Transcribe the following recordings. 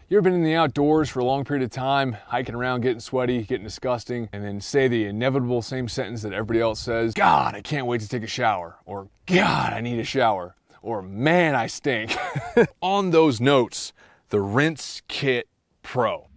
You ever been in the outdoors for a long period of time, hiking around, getting sweaty, getting disgusting, and then say the inevitable same sentence that everybody else says, God, I can't wait to take a shower, or God, I need a shower, or man, I stink. On those notes, the Rinsekit Pro.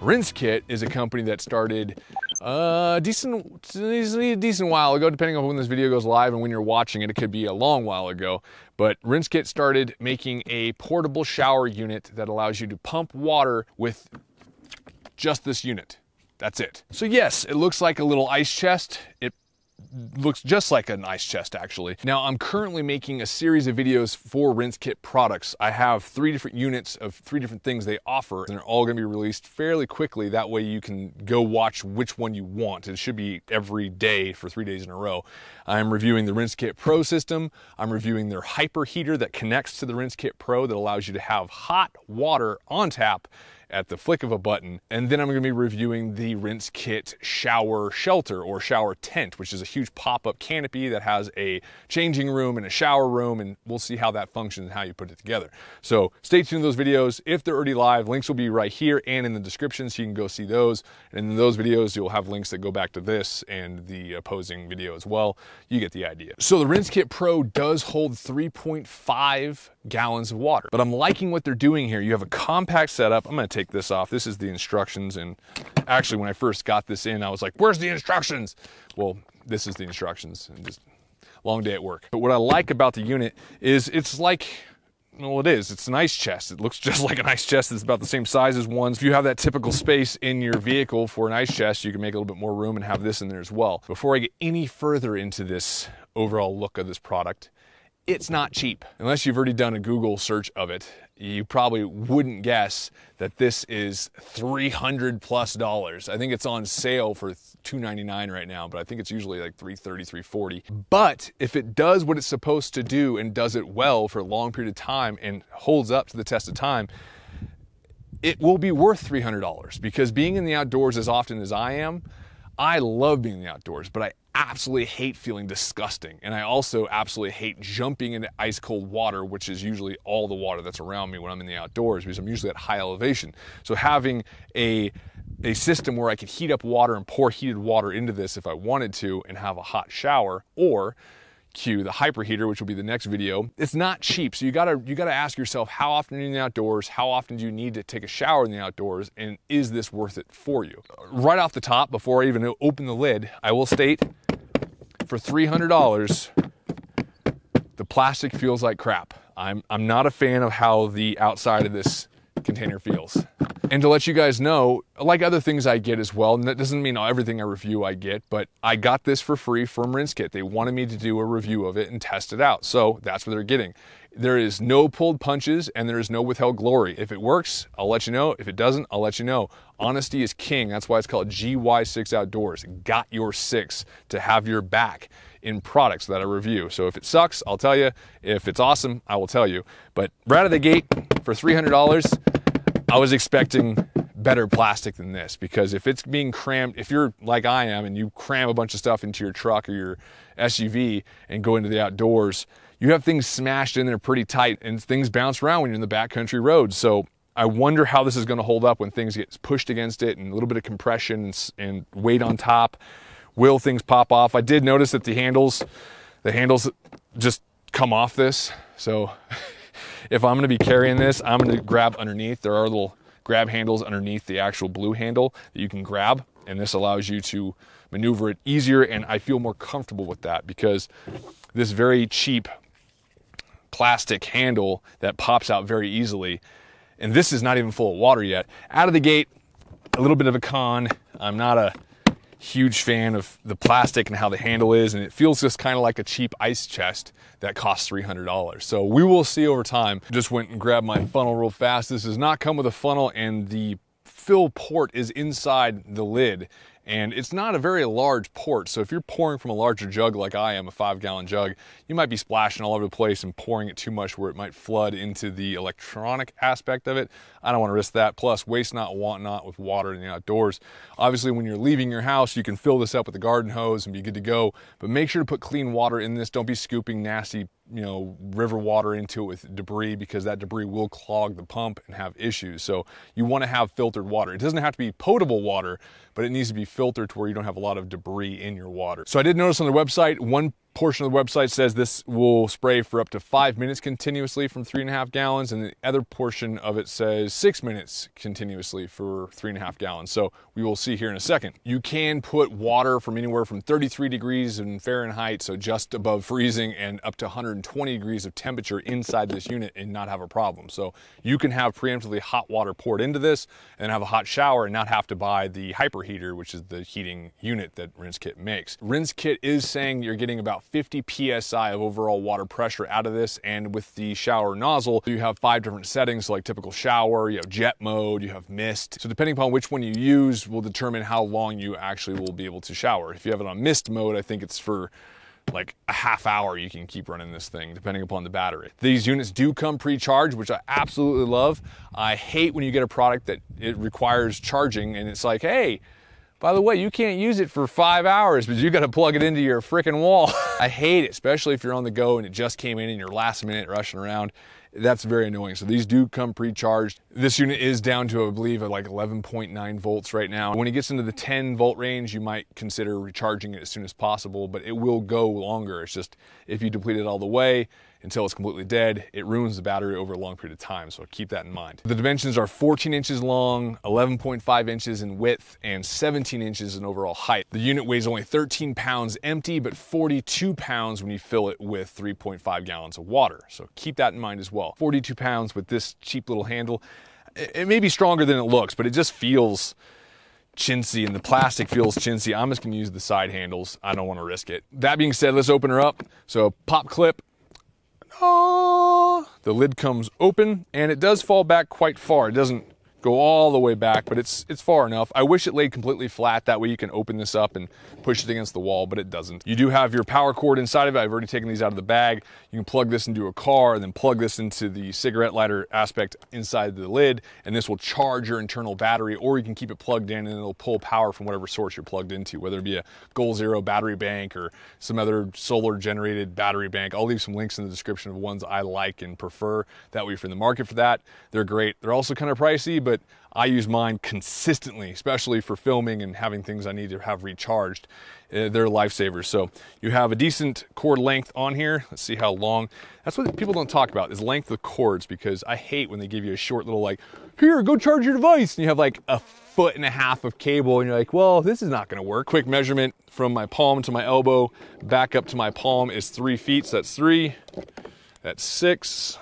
Rinsekit is a company that started a decent while ago, depending on when this video goes live and when you're watching it. It could be a long while ago, but Rinsekit started making a portable shower unit that allows you to pump water with just this unit. That's it. So yes, it looks like a little ice chest. It looks just like an ice chest, actually. Now, I'm currently making a series of videos for Rinsekit products. I have 3 different units of 3 different things they offer, and they're all gonna be released fairly quickly. That way you can go watch which one you want. It should be every day for 3 days in a row. I'm reviewing the Rinsekit Pro system. I'm reviewing their hyper heater that connects to the Rinsekit Pro that allows you to have hot water on tap at the flick of a button. And then I'm gonna be reviewing the Rinsekit shower shelter or shower tent, which is a huge pop-up canopy that has a changing room and a shower room, and we'll see how that functions and how you put it together. So stay tuned to those videos. If they're already live, links will be right here and in the description, so you can go see those. And in those videos, you'll have links that go back to this and the opposing video as well. You get the idea. So the Rinsekit Pro does hold 3.5 gallons of water, but I'm liking what they're doing here. You have a compact setup. I'm gonna take this off. This is the instructions, and actually when I first got this in, I was like, where's the instructions? Well, this is the instructions, and just long day at work. But what I like about the unit is it's like, well, it is. It's an ice chest. It looks just like an ice chest. It's about the same size as one. If you have that typical space in your vehicle for an ice chest, you can make a little bit more room and have this in there as well. Before I get any further into this overall look of this product, it's not cheap. Unless you've already done a Google search of it, you probably wouldn't guess that this is $300+. I think it's on sale for $299 right now, but I think it's usually like $330, $340. But if it does what it's supposed to do and does it well for a long period of time and holds up to the test of time, it will be worth $300, because being in the outdoors as often as I am, I love being in the outdoors, but I absolutely hate feeling disgusting. And I also absolutely hate jumping into ice cold water, which is usually all the water that's around me when I'm in the outdoors, because I'm usually at high elevation. So having a system where I could heat up water and pour heated water into this if I wanted to and have a hot shower, or cue the hyper heater, which will be the next video. It's not cheap, so you gotta ask yourself, how often are you in the outdoors? How often do you need to take a shower in the outdoors? And is this worth it for you? Right off the top, before I even open the lid, I will state, for $300, the plastic feels like crap. I'm not a fan of how the outside of this container feels. And to let you guys know, like other things I get as well, and that doesn't mean everything I review I get, but I got this for free from Rinsekit. They wanted me to do a review of it and test it out. So that's what they're getting. There is no pulled punches and there is no withheld glory. If it works, I'll let you know. If it doesn't, I'll let you know. Honesty is king. That's why it's called GY6 Outdoors. Got your 6 to have your back in products that I review. So if it sucks, I'll tell you. If it's awesome, I will tell you. But right out of the gate, for $300, I was expecting better plastic than this, because if it's being crammed, if you're like I am and you cram a bunch of stuff into your truck or your SUV and go into the outdoors, you have things smashed in there pretty tight and things bounce around when you're in the backcountry roads. So I wonder how this is going to hold up when things get pushed against it and a little bit of compression and weight on top. Will things pop off? I did notice that the handles just come off this. So if I'm going to be carrying this, I'm going to grab underneath. There are little grab handles underneath the actual blue handle that you can grab, and this allows you to maneuver it easier, and I feel more comfortable with that, because this very cheap plastic handle that pops out very easily, and this is not even full of water yet. Out of the gate, a little bit of a con. I'm not a huge fan of the plastic and how the handle is, and it feels just kind of like a cheap ice chest that costs $300. So we will see over time. Just went and grabbed my funnel real fast. This does not come with a funnel, and the fill port is inside the lid, And it's not a very large port, so if you're pouring from a larger jug like I am, a 5-gallon jug, you might be splashing all over the place and pouring it too much where it might flood into the electronic aspect of it. I don't want to risk that. Plus, waste not, want not with water in the outdoors. Obviously, when you're leaving your house, you can fill this up with a garden hose and be good to go, but make sure to put clean water in this. Don't be scooping nasty, river water into it with debris, because that debris will clog the pump and have issues. So you want to have filtered water. It doesn't have to be potable water, but it needs to be filtered to where you don't have a lot of debris in your water. So I did notice on their website, one portion of the website says this will spray for up to 5 minutes continuously from 3.5 gallons, and the other portion of it says 6 minutes continuously for 3.5 gallons. So we will see here in a second. You can put water from anywhere from 33 degrees in Fahrenheit, so just above freezing, and up to 120 degrees of temperature inside this unit and not have a problem. So you can have preemptively hot water poured into this and have a hot shower and not have to buy the hyper heater, which is the heating unit that Rinsekit makes. Rinsekit is saying you're getting about 50 psi of overall water pressure out of this, and with the shower nozzle, you have 5 different settings, like typical shower, you have jet mode, you have mist. So depending upon which one you use will determine how long you actually will be able to shower. If you have it on mist mode, I think it's for like a half hour you can keep running this thing, depending upon the battery. These units do come pre-charged, which I absolutely love. I hate when you get a product that it requires charging and it's like, hey, by the way, you can't use it for 5 hours, but you got to plug it into your freaking wall. I hate it, especially if you're on the go and it just came in and you're last minute rushing around. That's very annoying. So these do come pre-charged. This unit is down to, I believe, like 11.9 volts right now. When it gets into the 10 volt range, you might consider recharging it as soon as possible, but it will go longer. It's just, if you deplete it all the way until it's completely dead, it ruins the battery over a long period of time, so keep that in mind. The dimensions are 14 inches long, 11.5 inches in width, and 17 inches in overall height. The unit weighs only 13 pounds empty, but 42 pounds when you fill it with 3.5 gallons of water. So keep that in mind as well. 42 pounds with this cheap little handle. It may be stronger than it looks, but it just feels chintzy, and the plastic feels chintzy. I'm just gonna use the side handles. I don't wanna risk it. That being said, let's open her up. So pop clip. The lid comes open, and it does fall back quite far. It doesn't go all the way back, but it's far enough. I wish it laid completely flat. That way you can open this up and push it against the wall, but it doesn't. You do have your power cord inside of it. I've already taken these out of the bag. You can plug this into a car and then plug this into the cigarette lighter aspect inside the lid, and this will charge your internal battery, or you can keep it plugged in and it'll pull power from whatever source you're plugged into, whether it be a Goal Zero battery bank or some other solar generated battery bank. I'll leave some links in the description of ones I like and prefer. That way if you're in the market for that, they're great. They're also kind of pricey, but I use mine consistently, especially for filming and having things I need to have recharged. They're lifesavers. So you have a decent cord length on here. Let's see how long. That's what people don't talk about, is length of cords, because I hate when they give you a short little like, here, go charge your device. And you have like 1.5 foot of cable and you're like, well, this is not gonna work. Quick measurement from my palm to my elbow, back up to my palm is 3 feet. So that's 3, that's 6,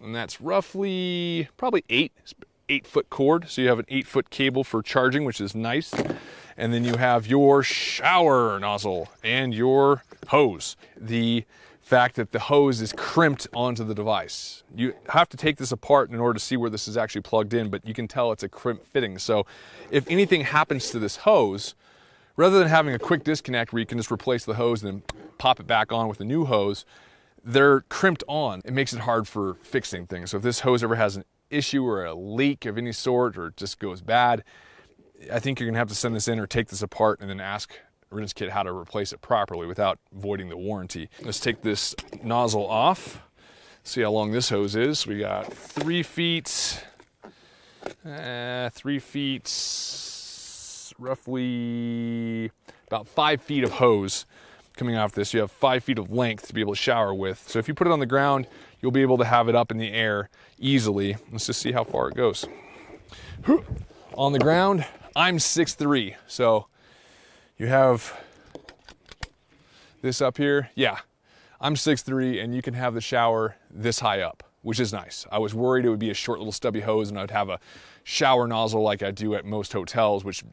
and that's roughly probably 8-foot cord. So you have an 8-foot cable for charging, which is nice. And then you have your shower nozzle and your hose. The fact that the hose is crimped onto the device. You have to take this apart in order to see where this is actually plugged in, but you can tell it's a crimp fitting. So if anything happens to this hose, rather than having a quick disconnect where you can just replace the hose and then pop it back on with a new hose, they're crimped on. It makes it hard for fixing things. So if this hose ever has an issue or a leak of any sort, or it just goes bad, I think you're gonna have to send this in or take this apart and then ask Rinsekit how to replace it properly without voiding the warranty. Let's take this nozzle off, see how long this hose is. We got 3 feet, 3 feet, roughly about 5 feet of hose coming off this. You have 5 feet of length to be able to shower with. So if you put it on the ground, you'll be able to have it up in the air easily. Let's just see how far it goes. On the ground, I'm 6'3", so you have this up here. Yeah, I'm 6'3", and you can have the shower this high up, which is nice. I was worried it would be a short little stubby hose and I'd have a shower nozzle like I do at most hotels, which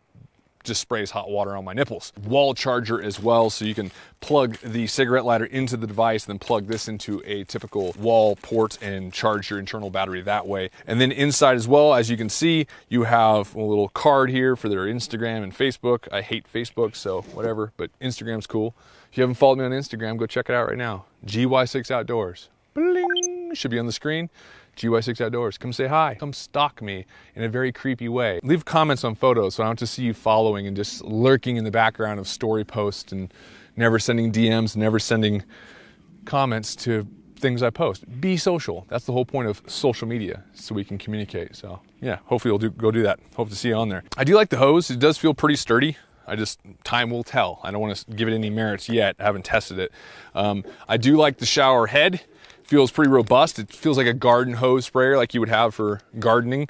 just sprays hot water on my nipples. Wall charger as well, so you can plug the cigarette lighter into the device, then plug this into a typical wall port and charge your internal battery that way. And then inside as well, as you can see, you have a little card here for their Instagram and Facebook. I hate Facebook, so whatever, but Instagram's cool. If you haven't followed me on Instagram, go check it out right now. GY6 Outdoors. Bling! Should be on the screen. GY6 Outdoors. Come say hi. Come stalk me in a very creepy way. Leave comments on photos so I don't have to see you following and just lurking in the background of story posts and never sending DMs, never sending comments to things I post. Be social. That's the whole point of social media, so we can communicate. So yeah, hopefully you'll go do that. Hope to see you on there. I do like the hose. It does feel pretty sturdy. Time will tell. I don't want to give it any merits yet. I haven't tested it. I do like the shower head. Feels pretty robust. It feels like a garden hose sprayer like you would have for gardening.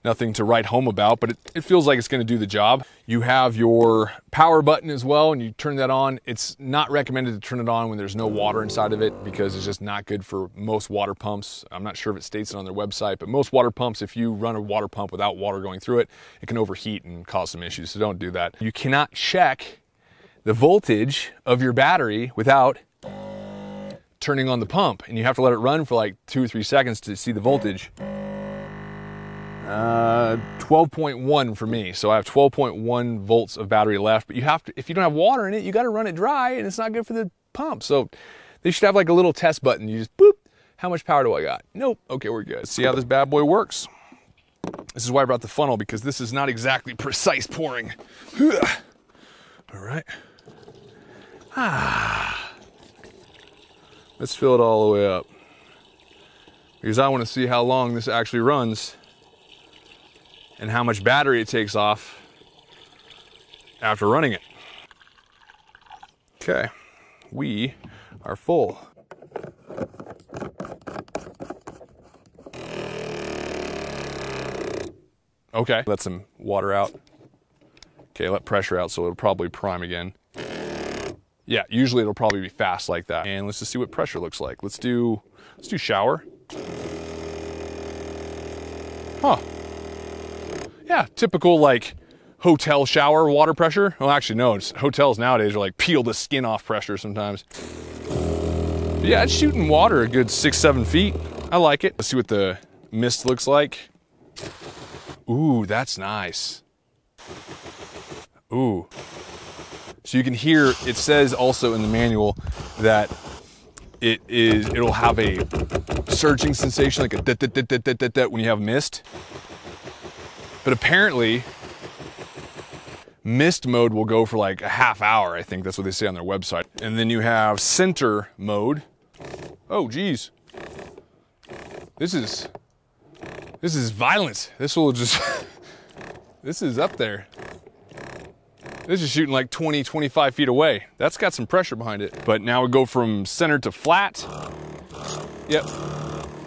Nothing to write home about, but it feels like it's going to do the job. You have your power button as well, and you turn that on. It's not recommended to turn it on when there's no water inside of it because it's just not good for most water pumps. I'm not sure if it states it on their website, but most water pumps, if you run a water pump without water going through it, it can overheat and cause some issues, so don't do that. You cannot check the voltage of your battery without turning on the pump, and you have to let it run for like 2 or 3 seconds to see the voltage. 12.1 for me, so I have 12.1 volts of battery left, but you have to, if you don't have water in it, you got to run it dry, and it's not good for the pump. So they should have like a little test button. You just boop, how much power do I got? Nope. Okay, we're good. Let's see how this bad boy works. This is why I brought the funnel, because this is not exactly precise pouring. All right. Let's fill it all the way up, because I want to see how long this actually runs and how much battery it takes off after running it. Okay, we are full. Okay, let some water out. Okay, let pressure out, so it'll probably prime again. Yeah, usually it'll probably be fast like that. And let's just see what pressure looks like. Let's do shower. Huh. Yeah, typical like hotel shower water pressure. Well, actually no, hotels nowadays are like peel the skin off pressure sometimes. But yeah, it's shooting water a good 6-7 feet. I like it. Let's see what the mist looks like. Ooh, that's nice. Ooh. So you can hear, it says also in the manual that it'll have a surging sensation, like a da-da-da-da-da-da when you have mist. But apparently, mist mode will go for like a half hour, I think that's what they say on their website. And then you have center mode. Oh, geez. This is violent. This will just, this is up there. This is shooting like 20, 25 feet away. That's got some pressure behind it. But now we go from center to flat. Yep.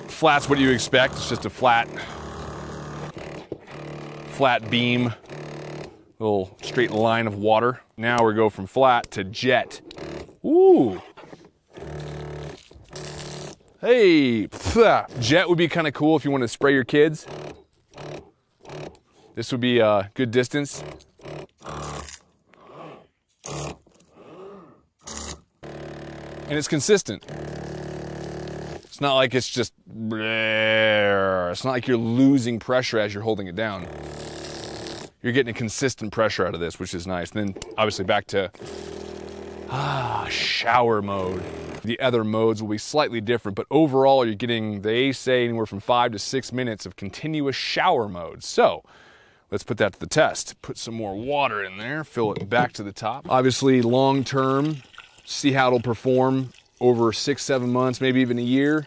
Flat's what you expect. It's just a flat beam, little straight line of water. Now we go from flat to jet. Ooh. Hey. Jet would be kind of cool if you want to spray your kids. This would be a good distance. And it's consistent. It's not like it's just, it's not like you're losing pressure as you're holding it down. You're getting a consistent pressure out of this, which is nice. And then obviously back to shower mode. The other modes will be slightly different, but overall you're getting, they say, anywhere from 5 to 6 minutes of continuous shower mode. So let's put that to the test. Put some more water in there, fill it back to the top. Obviously long term, see how it'll perform over 6-7 months, maybe even a year.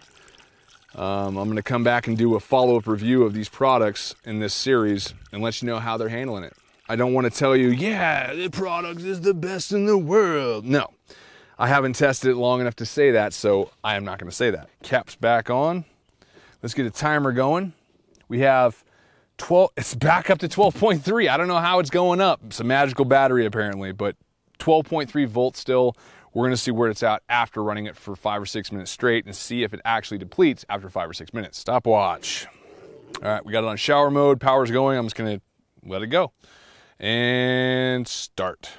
I'm gonna come back and do a follow-up review of these products in this series and let you know how they're handling it. I don't want to tell you, yeah, the product is the best in the world. No, I haven't tested it long enough to say that, so I am not gonna say that. Cap's back on. Let's get a timer going. We have 12, it's back up to 12.3. I don't know how it's going up. It's a magical battery apparently, but 12.3 volts still. We're gonna see where it's at after running it for 5 or 6 minutes straight and see if it actually depletes after 5 or 6 minutes. Stopwatch. All right, we got it on shower mode, power's going. I'm just gonna let it go And start.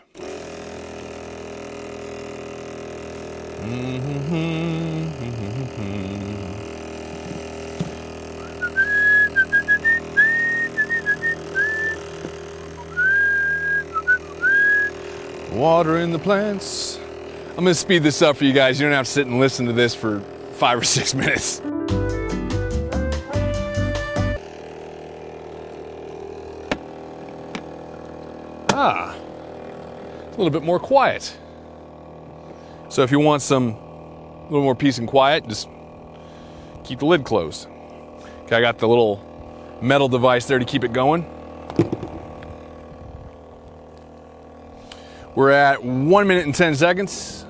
Watering the plants. I'm gonna speed this up for you guys. You don't have to sit and listen to this for 5 or 6 minutes. Ah, it's a little bit more quiet. So if you want a little more peace and quiet, just keep the lid closed. Okay, I got the little metal device there to keep it going. We're at 1 minute and 10 seconds.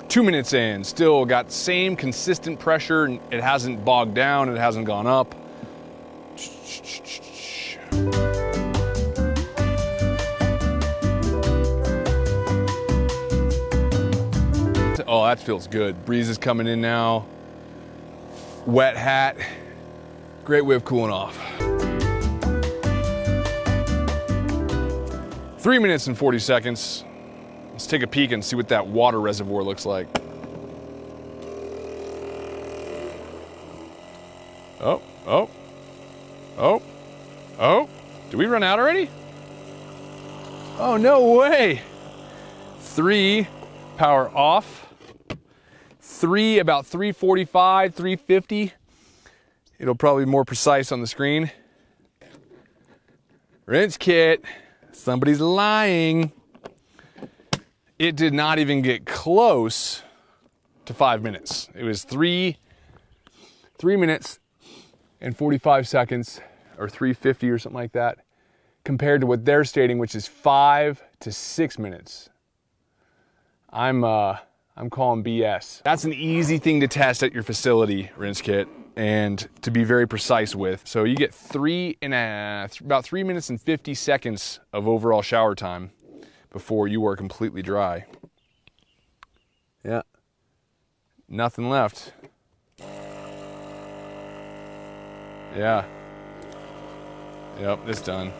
Two minutes in, still got same consistent pressure. It hasn't bogged down, it hasn't gone up. Oh, that feels good. Breeze is coming in now. Wet hat. Great way of cooling off. 3 minutes and 40 seconds. Let's take a peek and see what that water reservoir looks like. Oh, oh, oh, oh. Did we run out already? Oh, no way. 3, power off. 3, about 345, 350. It'll probably be more precise on the screen. Rinse kit. Somebody's lying. It did not even get close to 5 minutes. It was 3 minutes and 45 seconds, or 350 or something like that, compared to what they're stating, which is 5 to 6 minutes. I'm calling BS. That's an easy thing to test at your facility, Rinsekit, and to be very precise with. So you get about 3 minutes and 50 seconds of overall shower time before you are completely dry. Yeah, nothing left. Yeah, yep, it's done.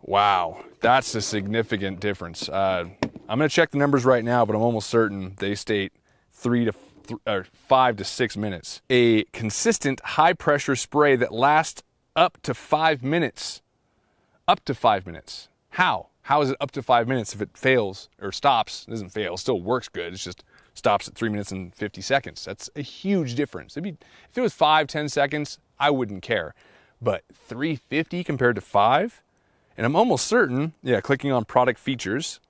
Wow, that's a significant difference. I'm gonna check the numbers right now, but I'm almost certain they state 5 to 6 minutes. A consistent high pressure spray that lasts up to 5 minutes. Up to 5 minutes. How? How is it up to 5 minutes if it fails or stops? It doesn't fail, it still works good. It just stops at 3 minutes and 50 seconds. That's a huge difference. If it was 5, 10 seconds, I wouldn't care. But 350 compared to 5? And I'm almost certain, yeah, clicking on product features,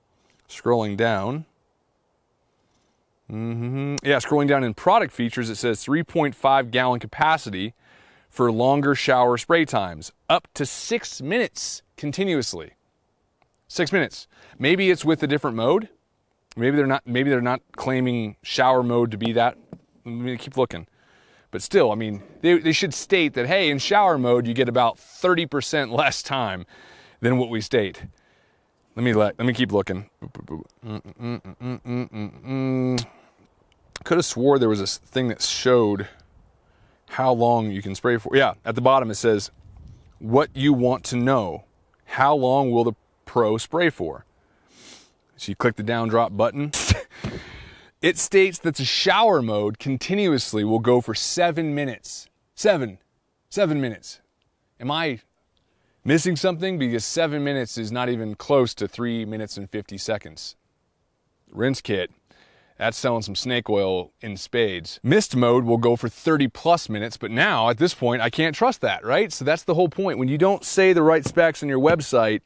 scrolling down. Yeah, scrolling down in product features, it says 3.5 gallon capacity for longer shower spray times, up to 6 minutes continuously. 6 minutes. Maybe it's with a different mode. Maybe they're not claiming shower mode to be that. Let me keep looking. But still, I mean, they should state that, hey, in shower mode, you get about 30% less time than what we state. Let me keep looking. Could have swore there was a thing that showed how long you can spray for. Yeah, at the bottom it says, what you want to know. How long will the Pro spray for? So you click the down drop button. It states that the shower mode continuously will go for 7 minutes. 7 minutes. Am I missing something? Because 7 minutes is not even close to 3 minutes and 50 seconds. Rinsekit, that's selling some snake oil in spades. Mist mode will go for 30 plus minutes, but now at this point, I can't trust that, right? So that's the whole point. When you don't say the right specs on your website,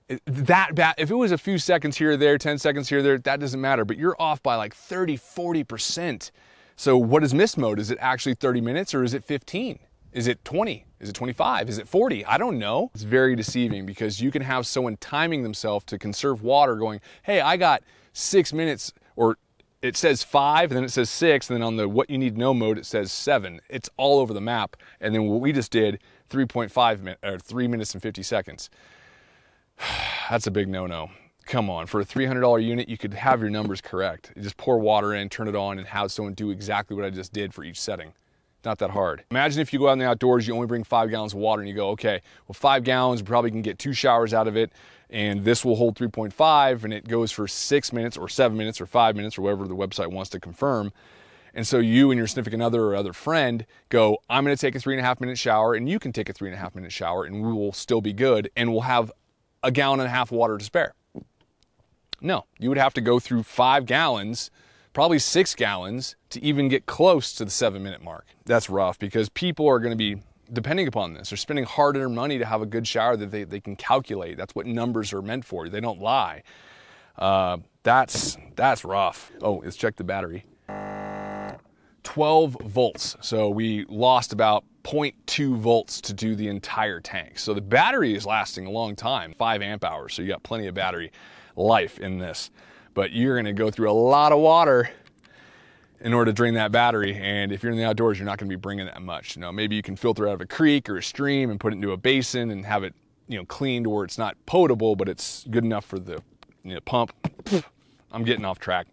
if it was a few seconds here or there, 10 seconds here or there, that doesn't matter, but you're off by like 30, 40%. So what is mist mode? Is it actually 30 minutes or is it 15? Is it 20? Is it 25? Is it 40? I don't know. It's very deceiving because you can have someone timing themselves to conserve water going, hey, I got 6 minutes, or it says 5, and then it says 6, and then on the what you need to know mode, it says 7. It's all over the map. And then what we just did, 3.5 minutes, or 3 minutes and 50 seconds. That's a big no-no. Come on, for a $300 unit, you could have your numbers correct. You just pour water in, turn it on, and have someone do exactly what I just did for each setting. Not that hard. Imagine if you go out in the outdoors, you only bring 5 gallons of water and you go, okay, well 5 gallons, we probably can get 2 showers out of it, and this will hold 3.5, and it goes for 6 minutes or 7 minutes or 5 minutes or whatever the website wants to confirm. And so you and your significant other or other friend go, I'm gonna take a 3.5 minute shower, and you can take a 3.5 minute shower, and we will still be good, and we'll have a gallon and a half of water to spare. No, you would have to go through 5 gallons, probably 6 gallons, to even get close to the 7 minute mark. That's rough, because people are gonna be depending upon this. They're spending hard-earned money to have a good shower that they can calculate. That's what numbers are meant for. They don't lie. That's rough. Oh, let's check the battery. 12 volts. So we lost about 0.2 volts to do the entire tank. So the battery is lasting a long time, 5 amp hours. So you got plenty of battery life in this. But you're gonna go through a lot of water in order to drain that battery. And if you're in the outdoors, you're not gonna be bringing that much. You know, maybe you can filter out of a creek or a stream and put it into a basin and have it, you know, cleaned where it's not potable, but it's good enough for the, you know, pump. I'm getting off track.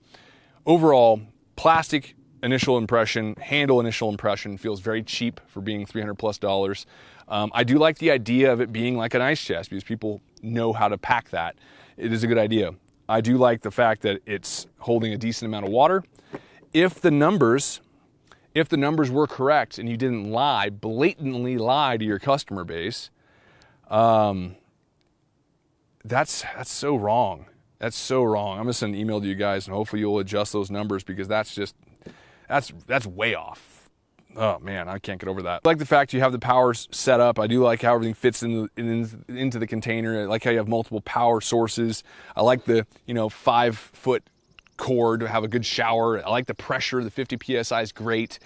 Overall, plastic initial impression, handle initial impression, feels very cheap for being $300+ I do like the idea of it being like an ice chest because people know how to pack that. It is a good idea. I do like the fact that it's holding a decent amount of water. If the numbers were correct and you didn't lie, blatantly lie to your customer base, that's so wrong. That's so wrong. I'm gonna send an email to you guys and hopefully you'll adjust those numbers because that's way off. Oh man, I can't get over that. I like the fact you have the power set up. I do like how everything fits into the container. I like how you have multiple power sources. I like the, you know, 5-foot cord to have a good shower. I like the pressure. The 50 PSI is great.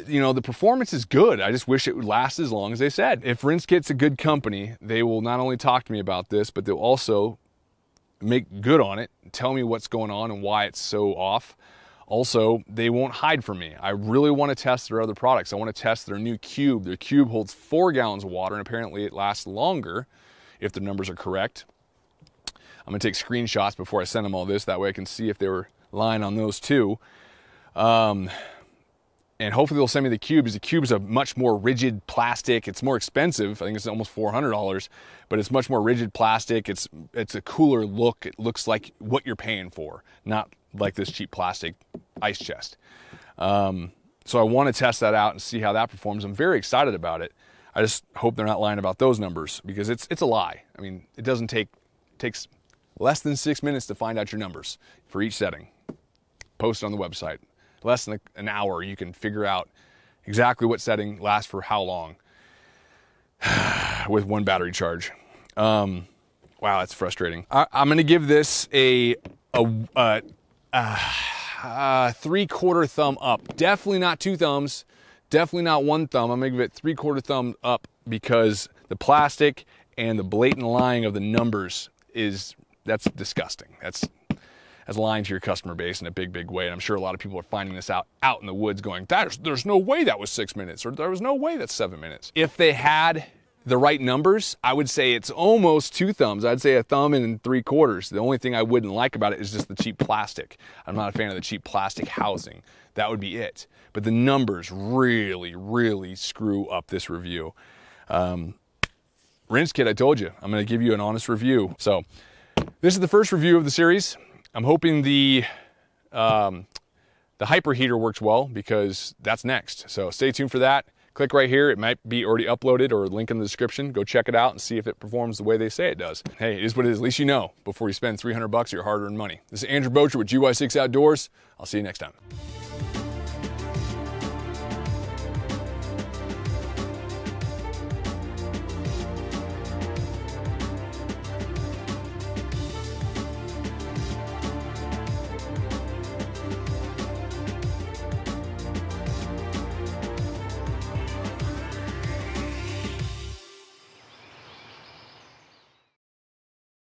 You know, the performance is good. I just wish it would last as long as they said. If Rinsekit's a good company, they will not only talk to me about this, but they'll also make good on it, tell me what's going on and why it's so off. Also, they won't hide from me. I really want to test their other products. I want to test their new cube. Their cube holds 4 gallons of water, and apparently it lasts longer if the numbers are correct. I'm gonna take screenshots before I send them all this. That way I can see if they were lying on those too. And hopefully they'll send me the cube, because the cube is a much more rigid plastic. It's more expensive. I think it's almost $400, but it's much more rigid plastic. It's a cooler look. It looks like what you're paying for, not like this cheap plastic ice chest. So I want to test that out and see how that performs. I'm very excited about it. I just hope they're not lying about those numbers, because it's a lie. I mean, it takes less than 6 minutes to find out your numbers for each setting. Post it on the website. Less than an hour, you can figure out exactly what setting lasts for how long with one battery charge. Wow, that's frustrating. I'm gonna give this a 3/4 thumb up. Definitely not 2 thumbs. Definitely not 1 thumb. I'm gonna give it 3/4 thumb up because the plastic and the blatant lying of the numbers that's disgusting. That's lying to your customer base in a big, big way. And I'm sure a lot of people are finding this out in the woods going, there's no way that was 6 minutes, or there was no way that's 7 minutes. If they had the right numbers, I would say it's almost 2 thumbs. I'd say a thumb and 3/4. The only thing I wouldn't like about it is just the cheap plastic. I'm not a fan of the cheap plastic housing. That would be it. But the numbers really, really screw up this review. Rinsekit, I told you, I'm gonna give you an honest review. So this is the first review of the series. I'm hoping the hyper heater works well, because that's next. So stay tuned for that. Click right here. It might be already uploaded, or link in the description. Go check it out and see if it performs the way they say it does. Hey, it is what it is. At least you know before you spend $300 of your hard-earned money. This is Andrew Bocher with GY6 Outdoors. I'll see you next time.